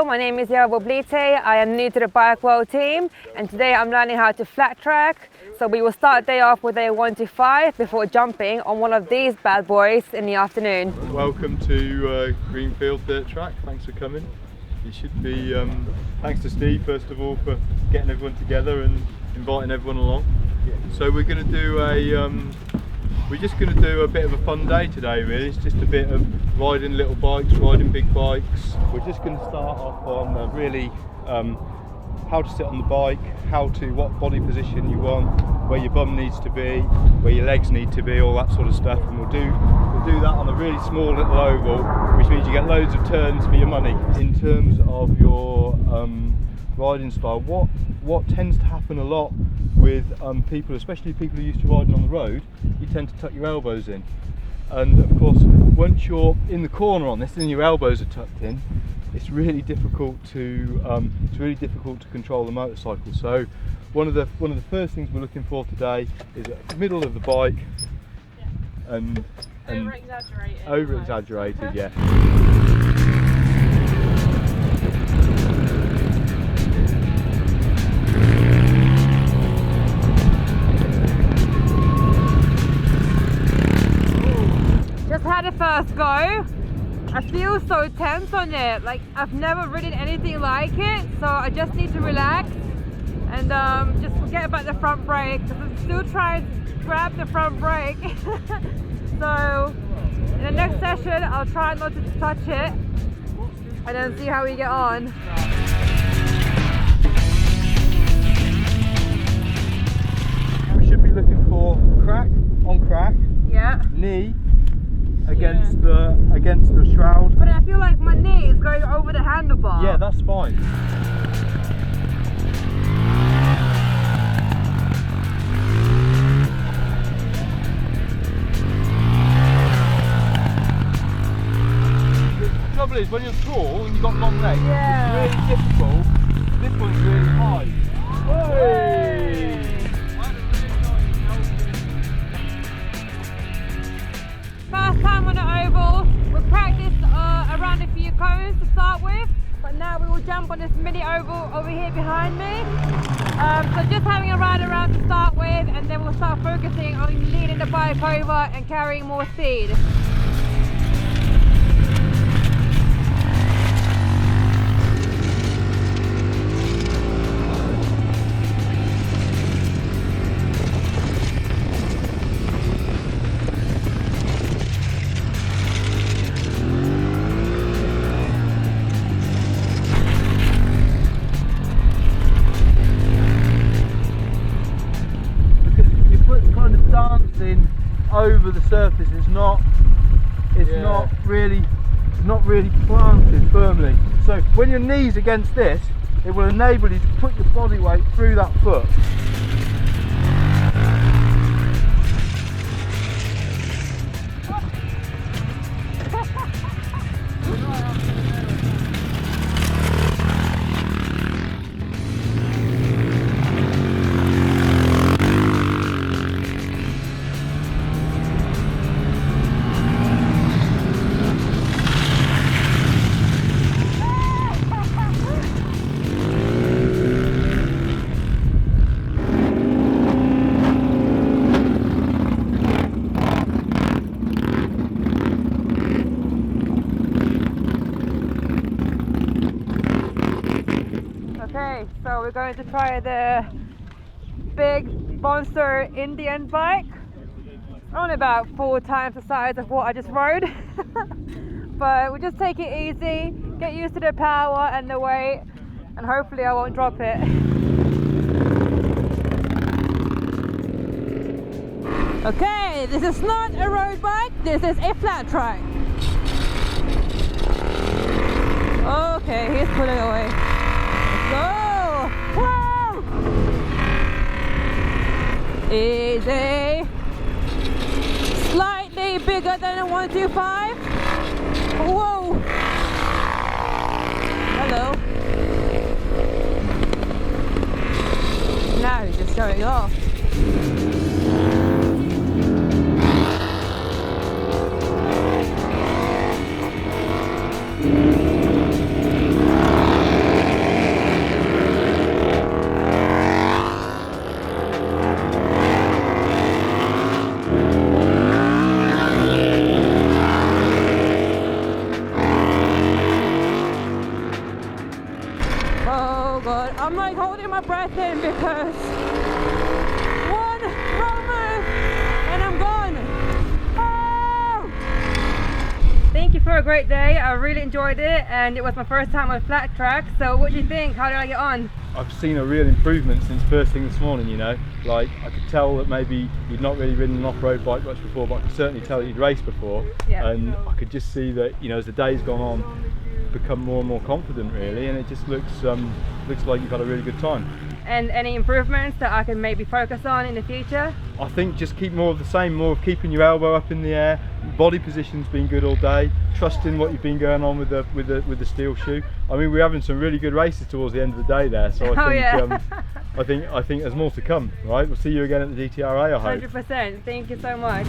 my name is Ieva. I am new to the bike world team, and today I'm learning how to flat track. So we will start the day off with a 1 to 5 before jumping on one of these bad boys in the afternoon. Welcome to Greenfield Dirt Track. Thanks for coming. You should be, thanks to Steve first of all for getting everyone together and inviting everyone along. So we're going to do a bit of a fun day today really. It's just a bit of riding little bikes, riding big bikes. We're just going to start off on really how to sit on the bike, what body position you want, where your bum needs to be, where your legs need to be, all that sort of stuff. And we'll do that on a really small little oval, which means you get loads of turns for your money. In terms of your riding style, what tends to happen a lot with people, especially people who are used to riding on the road, you tend to tuck your elbows in. And of course, once you're in the corner on this and your elbows are tucked in, it's really difficult to control the motorcycle. So one of the first things we're looking for today is at the middle of the bike, and over exaggerated, yeah. Just had a first go. I feel so tense on it, like I've never ridden anything like it, so I just need to relax and just forget about the front brake, because I'm still trying to grab the front brake. So in the next session I'll try not to touch it and then see how we get on. We should be looking for crack on crack, yeah, knee against the shroud. But I feel like my knee is going over the handlebar. Yeah, that's fine. The trouble is, when you're tall and you've got long legs, yeah, it's really difficult. This one's really high. Hey! First time on the oval. We practiced around a few cones to start with, but now we will jump on this mini oval over here behind me. So just having a ride around to start with, and then we'll start focusing on leading the bike over and carrying more speed. Over the surface is not really planted firmly. So when your knee's against this, it will enable you to put your body weight through that foot. So we're going to try the big monster Indian bike. Only about 4 times the size of what I just rode. But we'll just take it easy, get used to the power and the weight, and hopefully I won't drop it. Okay, this is not a road bike, this is a flat track. Okay, he's pulling away. Go! Whoa! Easy. Slightly bigger than a 125. Whoa! Hello. Now he's just showing off. god, I'm like holding my breath in because one wrong move and I'm gone. Oh! Thank you for a great day. I really enjoyed it, and it was my first time on flat track. So what do you think? How did I get on? I've seen a real improvement since first thing this morning, you know. Like, I could tell that maybe you'd not really ridden an off-road bike much before, but I could certainly tell that you'd raced before. Yeah. And I could just see that, you know, as the day's gone on, become more and more confident really, and it just looks like you've had a really good time. And any improvements that I can maybe focus on in the future? I think just keep more of the same, more of keeping your elbow up in the air, body position's been good all day, trusting what you've been going on with the steel shoe. I mean, we're having some really good races towards the end of the day there, so I think there's more to come, right? We'll see you again at the DTRA, I hope. 100%, thank you so much.